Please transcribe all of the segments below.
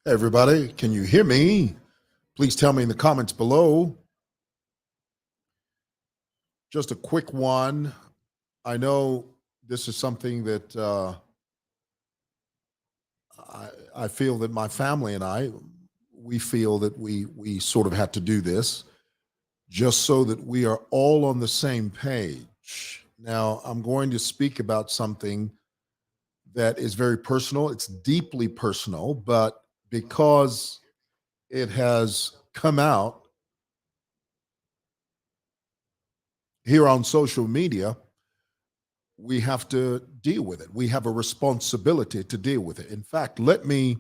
Hey, everybody, can you hear me? Please tell me in the comments below. Just a quick one. I know this is something that I feel that my family and we feel that we sort of had to do this just so that we are all on the same page. Now, I'm going to speak about something that is very personal. It's deeply personal, but because it has come out here on social media, we have to deal with it. We have a responsibility to deal with it. In fact, let me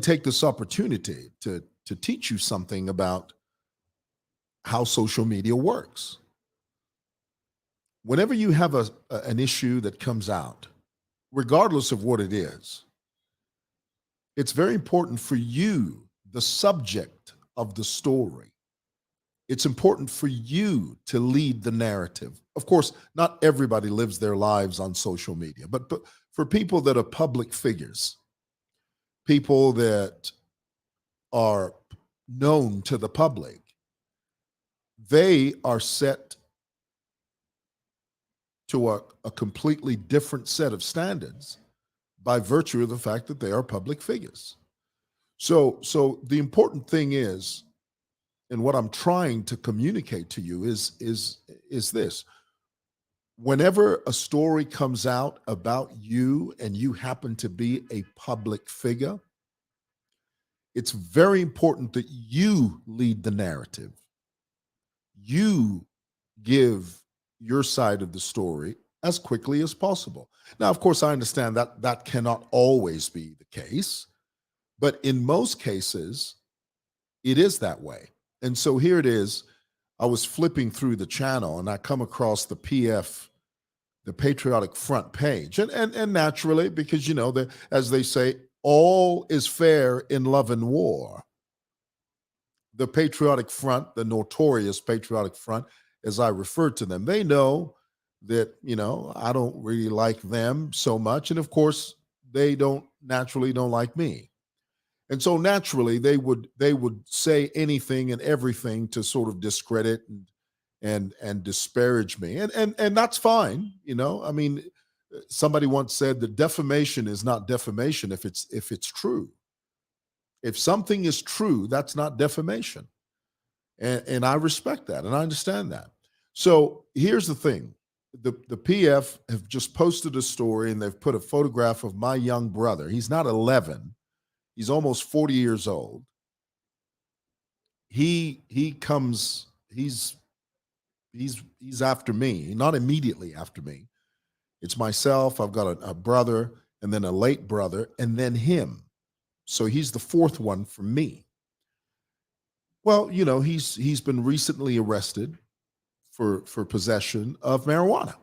take this opportunity to teach you something about how social media works. Whenever you have an issue that comes out, regardless of what it is, it's very important for you, the subject of the story. It's important for you to lead the narrative. Of course, not everybody lives their lives on social media, but for people that are public figures, people that are known to the public, they are set to a completely different set of standards by virtue of the fact that they are public figures. So the important thing is, and what I'm trying to communicate to you is this. Whenever a story comes out about you and you happen to be a public figure, it's very important that you lead the narrative. You give your side of the story as quickly as possible. Now, of course, I understand that that cannot always be the case, but in most cases, it is that way. And so here it is. I was flipping through the channel and I come across the PF, the Patriotic Front page. And naturally, because as they say, all is fair in love and war. The Patriotic Front, the notorious Patriotic Front, as I refer to them, they know that, I don't really like them so much. And of course, they naturally don't like me. And so naturally they would say anything and everything to sort of discredit and disparage me. And that's fine. I mean, somebody once said that defamation is not defamation if it's true. If something is true, that's not defamation. And I respect that and I understand that. So here's the thing. The PF have just posted a story and they've put a photograph of my young brother. He's not 11. He's almost 40 years old. He comes, he's after me, not immediately after me. It's myself, I've got a brother, and then a late brother, and then him. So he's the fourth one for me. Well, he's been recently arrested for possession of marijuana.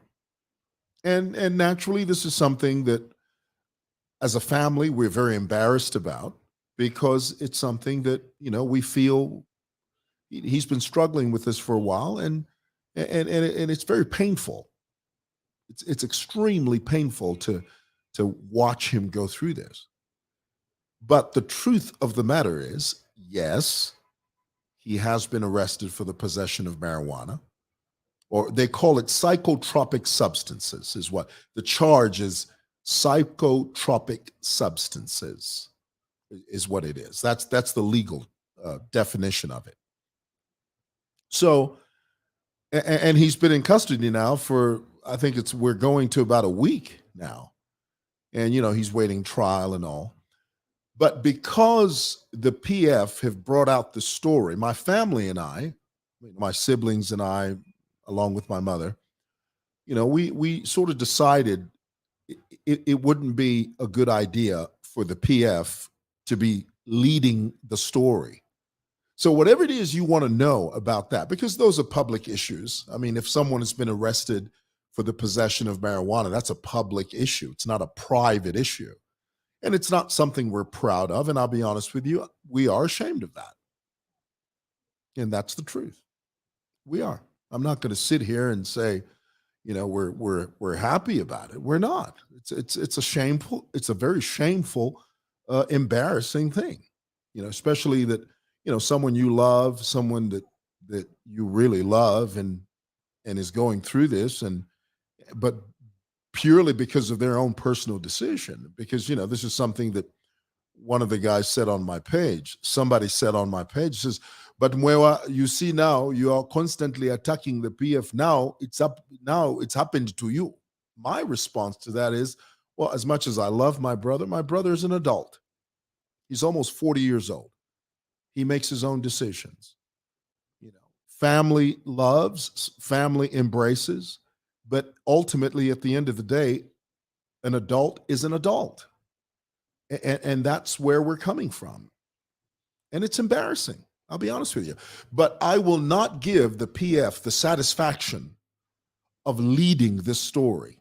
And naturally, this is something that as a family we're very embarrassed about because it's something that, we feel he's been struggling with this for a while and it's very painful. It's extremely painful to watch him go through this. But the truth of the matter is, yes, he has been arrested for the possession of marijuana, or they call it psychotropic substances, is what the charge is. Psychotropic substances is what it is. That's the legal definition of it. So, and he's been in custody now for, I think we're going to about a week now, and he's waiting trial and all. But because the PF have brought out the story, my family and I, my siblings and I, along with my mother, we sort of decided it wouldn't be a good idea for the PF to be leading the story. So whatever it is you want to know about that, because those are public issues. I mean, if someone has been arrested for the possession of marijuana, that's a public issue. It's not a private issue. And it's not something we're proud of. And I'll be honest with you, we are ashamed of that. And that's the truth. We are. I'm not going to sit here and say, we're happy about it. We're not. It's a very shameful embarrassing thing, especially that, someone you love, someone that you really love and is going through this, but purely because of their own personal decision. Because, this is something that one of the guys said on my page. Somebody said on my page, says, but Mwewa, you see now you are constantly attacking the PF. Now it's happened to you. My response to that is, well, as much as I love my brother is an adult. He's almost 40 years old. He makes his own decisions. Family loves, family embraces, but ultimately at the end of the day, an adult is an adult. And that's where we're coming from. And it's embarrassing. I'll be honest with you. But I will not give the PF the satisfaction of leading this story.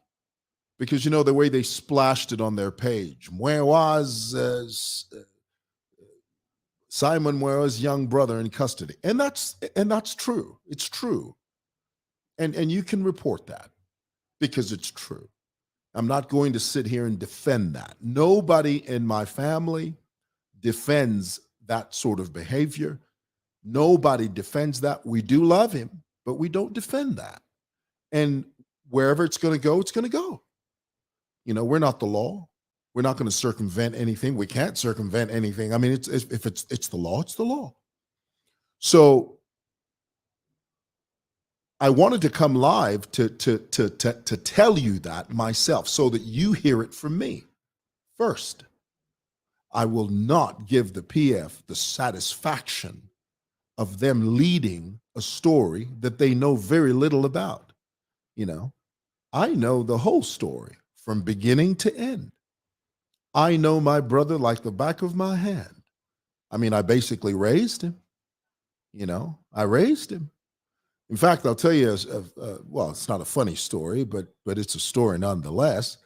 Because, the way they splashed it on their page. Simon Mwewa's young brother in custody. And that's true. It's true. And you can report that because it's true. I'm not going to sit here and defend that. Nobody in my family defends that sort of behavior. Nobody defends that. We do love him, but we don't defend that. And wherever it's going to go, it's going to go. We're not the law. We're not going to circumvent anything. We can't circumvent anything. I mean, if it's the law, it's the law. So I wanted to come live to tell you that myself so that you hear it from me. First, I will not give the PF the satisfaction of them leading a story that they know very little about. I know the whole story from beginning to end. I know my brother like the back of my hand. I mean, I basically raised him. I raised him. In fact, I'll tell you, well, it's not a funny story, but it's a story nonetheless.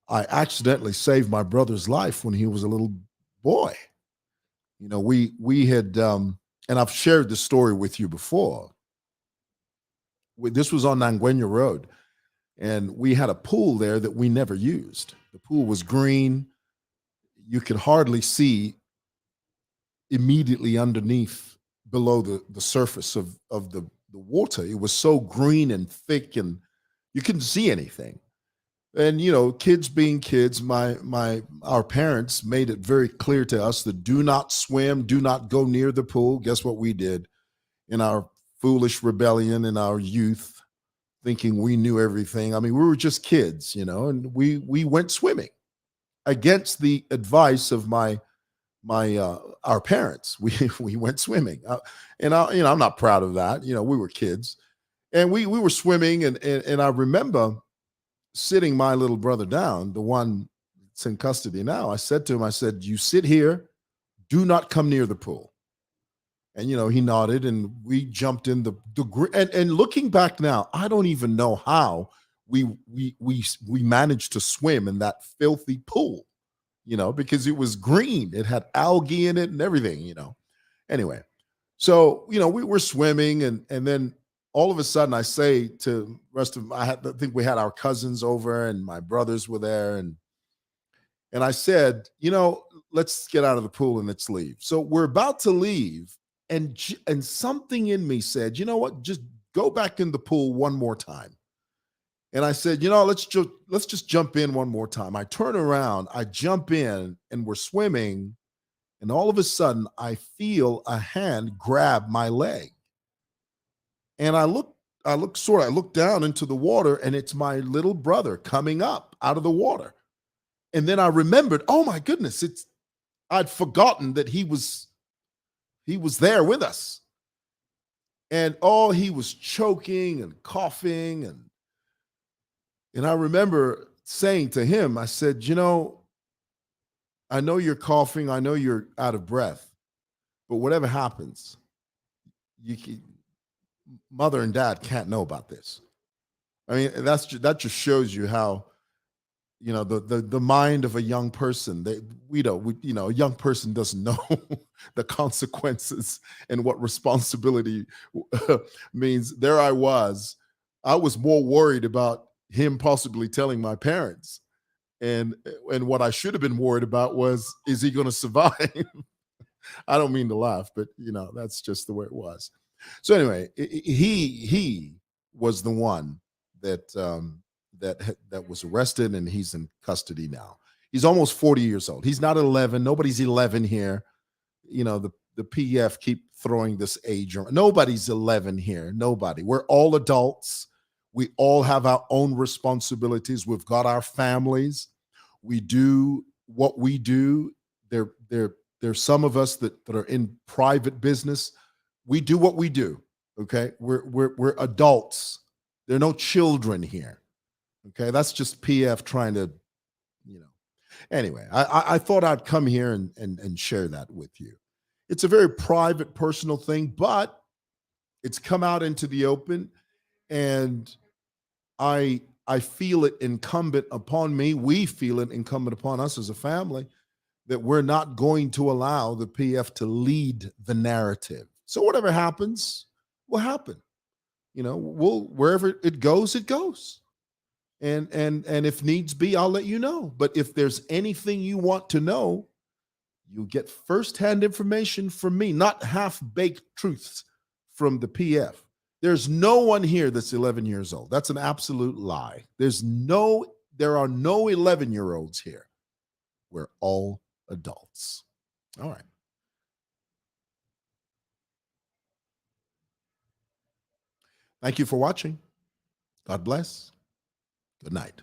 I accidentally saved my brother's life when he was a little boy. We had, and I've shared this story with you before. This was on Nangwenya Road, and we had a pool there that we never used. The pool was green. You could hardly see immediately underneath, below the surface of the water. It was so green and thick, and you couldn't see anything. And kids being kids, our parents made it very clear to us that do not swim, do not go near the pool. Guess what we did in our foolish rebellion in our youth, thinking we knew everything. I mean, we were just kids, and we went swimming against the advice of our parents. We went swimming, and I'm not proud of that. We were kids, and we were swimming, and I remember sitting my little brother down, the one that's in custody now. I said to him, you sit here, do not come near the pool. And he nodded, and we jumped in and looking back now, I don't even know how we managed to swim in that filthy pool. Because it was green. It had algae in it and everything, Anyway, so, we were swimming, and then all of a sudden I say to the rest of I think we had our cousins over and my brothers were there. And I said, let's get out of the pool and let's leave. So we're about to leave. And something in me said, you know what, just go back in the pool one more time. And I said, let's just jump in one more time. I turn around, I jump in, and we're swimming. And all of a sudden, I feel a hand grab my leg. And I look down into the water, and it's my little brother coming up out of the water. And then I remembered, oh my goodness, I'd forgotten that he was there with us. And he was choking and coughing, and I remember saying to him, I said, I know you're coughing, I know you're out of breath, but whatever happens, mother and dad can't know about this. I mean, that just shows you how, the mind of a young person. A young person doesn't know the consequences and what responsibility means. There I was more worried about him possibly telling my parents and what I should have been worried about was, is he going to survive? I don't mean to laugh, but that's just the way it was. So anyway, he was the one that was arrested, and he's in custody now. He's almost 40 years old. He's not 11. Nobody's 11 here. The PF keep throwing this age around. Nobody's 11 here. Nobody. We're all adults. We all have our own responsibilities. We've got our families. We do what we do. There's some of us that are in private business. We do what we do. Okay, we're adults. There are no children here. Okay, that's just PF trying to, you know. Anyway, I thought I'd come here and share that with you. It's a very private, personal thing, but it's come out into the open, and I feel it incumbent upon me. We feel it incumbent upon us as a family that we're not going to allow the PF to lead the narrative. So whatever happens will happen. We'll wherever it goes, it goes. And if needs be, I'll let you know. But if there's anything you want to know, you get firsthand information from me, not half-baked truths from the PF. There's no one here that's 11 years old. That's an absolute lie. There are no 11-year-olds here. We're all adults. All right. Thank you for watching. God bless. Good night.